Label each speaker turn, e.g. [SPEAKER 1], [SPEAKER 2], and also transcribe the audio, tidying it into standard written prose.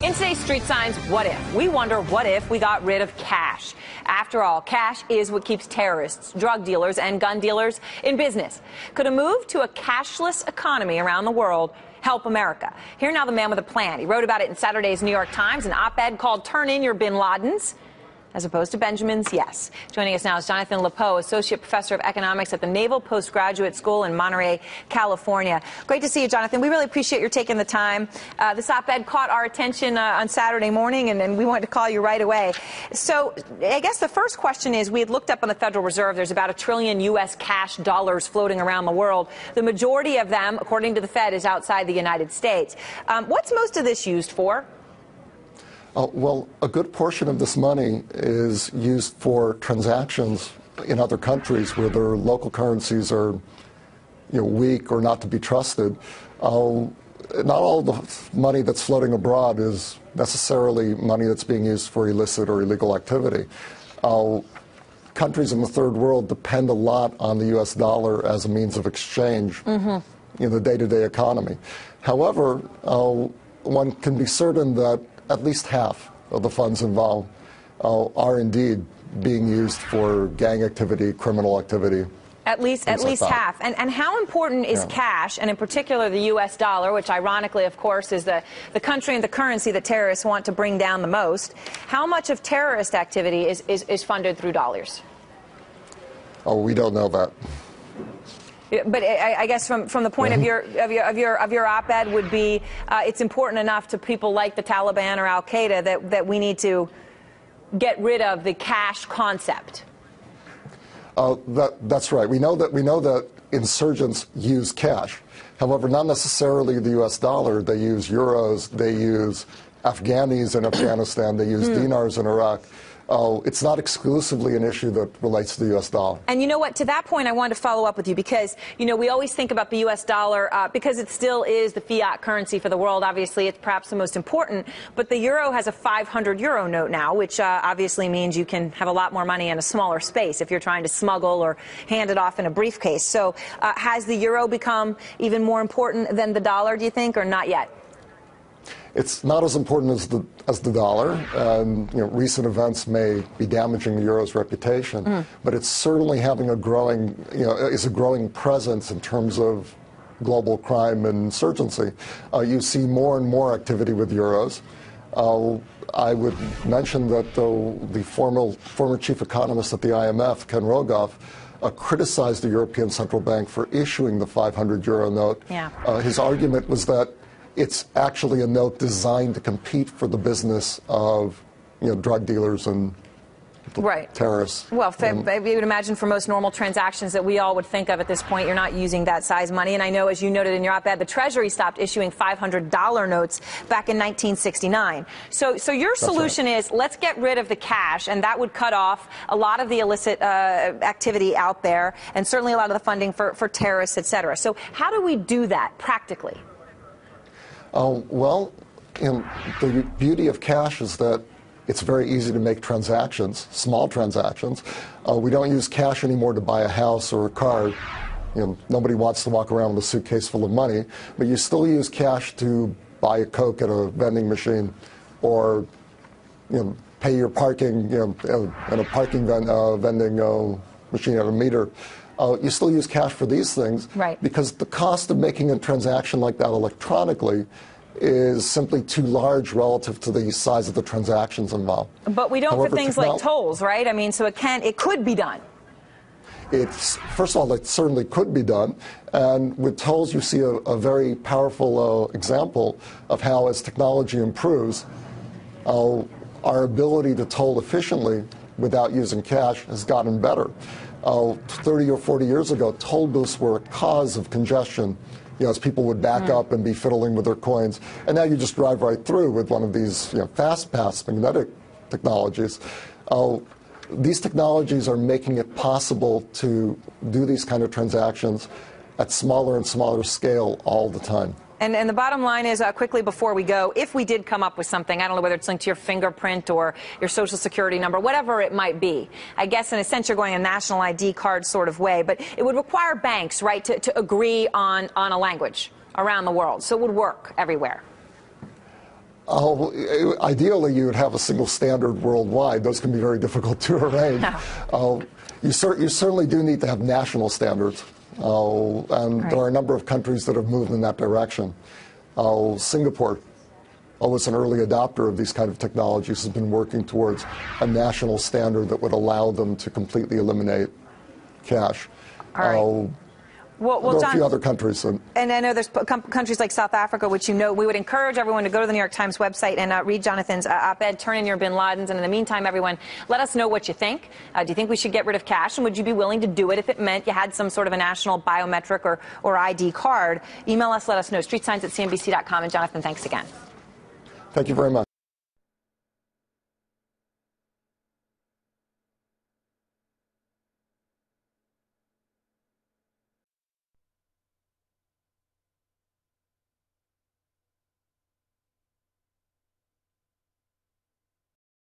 [SPEAKER 1] In today's Street Signs What If, we wonder what if we got rid of cash. After all, cash is what keeps terrorists, drug dealers, and gun dealers in business. Could a move to a cashless economy around the world help America? Here now the man with a plan. He wrote about it in Saturday's New York Times, an op-ed called Turn In Your Bin Ladens, as opposed to Benjamin's Yes. Joining us now is Jonathan Lepeau, Associate Professor of Economics at the Naval Postgraduate School in Monterey, California. Great to see you, Jonathan. We really appreciate your taking the time. This op-ed caught our attention on Saturday morning, and we wanted to call you right away. So I guess the first question is, we had looked up on the Federal Reserve. There's about $1 trillion U.S. cash dollars floating around the world. The majority of them, according to the Fed, is outside the United States. What's most of this used for?
[SPEAKER 2] Well, a good portion of this money is used for transactions in other countries where their local currencies are, weak or not to be trusted. Not all the money that's floating abroad is necessarily money that's being used for illicit or illegal activity. Countries in the third world depend a lot on the U.S. dollar as a means of exchange in the day-to-day economy. However, one can be certain that at least half of the funds involved are indeed being used for gang activity, criminal activity.
[SPEAKER 1] At least half. And how important is cash, and in particular the U.S. dollar, which ironically, of course, is the country and the currency that terrorists want to bring down the most? How much of terrorist activity is funded through dollars?
[SPEAKER 2] Oh, we don't know that.
[SPEAKER 1] But I guess from the point of your op-ed would be it's important enough to people like the Taliban or Al-Qaeda that we need to get rid of the cash concept.
[SPEAKER 2] That's right. We know that insurgents use cash. However, not necessarily the U.S. dollar. They use euros. They use Afghanis in Afghanistan. They use dinars in Iraq. It's not exclusively an issue that relates to the U.S. dollar. And
[SPEAKER 1] you know what? To that point, I wanted to follow up with you because, we always think about the U.S. dollar because it still is the fiat currency for the world. Obviously, it's perhaps the most important. But the euro has a 500 euro note now, which obviously means you can have a lot more money in a smaller space if you're trying to smuggle or hand it off in a briefcase. So has the euro become even more important than the dollar, do you think, or not yet?
[SPEAKER 2] It's not as important as the dollar, and recent events may be damaging the euro's reputation, but it's certainly having a growing presence in terms of global crime and insurgency. You see more and more activity with euros. I would mention that the former chief economist at the IMF, Ken Rogoff, criticized the European Central Bank for issuing the 500 euro note. Yeah. His argument was that it's actually a note designed to compete for the business of, drug dealers and terrorists. Well,
[SPEAKER 1] I would imagine for most normal transactions that we all would think of at this point, you're not using that size money. And I know, as you noted in your op-ed, the Treasury stopped issuing $500 notes back in 1969. So your solution is, let's get rid of the cash, and that would cut off a lot of the illicit activity out there, and certainly a lot of the funding for terrorists, et cetera. So how do we do that practically?
[SPEAKER 2] Well, the beauty of cash is that it's very easy to make transactions, small transactions. We don't use cash anymore to buy a house or a car. Nobody wants to walk around with a suitcase full of money, but you still use cash to buy a Coke at a vending machine, or pay your parking at a parking vending machine at a meter. You still use cash for these things, because the cost of making a transaction like that electronically is simply too large relative to the size of the transactions involved.
[SPEAKER 1] But we don't. However, for things like tolls, right? I mean, so it could be done.
[SPEAKER 2] First of all, it certainly could be done. And with tolls, you see a very powerful example of how, as technology improves, our ability to toll efficiently without using cash has gotten better. 30 or 40 years ago, toll booths were a cause of congestion, as people would back up and be fiddling with their coins. And now you just drive right through with one of these fast pass magnetic technologies. These technologies are making it possible to do these kind of transactions at smaller and smaller scale all the time.
[SPEAKER 1] And the bottom line is, quickly before we go, if we did come up with something, I don't know whether it's linked to your fingerprint or your social security number, whatever it might be, I guess in a sense you're going a national ID card sort of way, but it would require banks, right, to agree on a language around the world, so it would work everywhere.
[SPEAKER 2] Ideally, you would have a single standard worldwide. Those can be very difficult to arrange. You certainly do need to have national standards, and there are a number of countries that have moved in that direction. Singapore, was an early adopter of these kind of technologies, has been working towards a national standard that would allow them to completely eliminate cash.
[SPEAKER 1] Well,
[SPEAKER 2] there are
[SPEAKER 1] John,
[SPEAKER 2] a few other countries.
[SPEAKER 1] And I know there's countries like South Africa, which we would encourage everyone to go to the New York Times website and read Jonathan's op-ed, Turn in Your Bin Ladens. And in the meantime, everyone, let us know what you think. Do you think we should get rid of cash? And would you be willing to do it if it meant you had some sort of a national biometric or ID card? Email us, let us know. Street Signs at CNBC.com. And Jonathan, thanks again.
[SPEAKER 2] Thank you very much.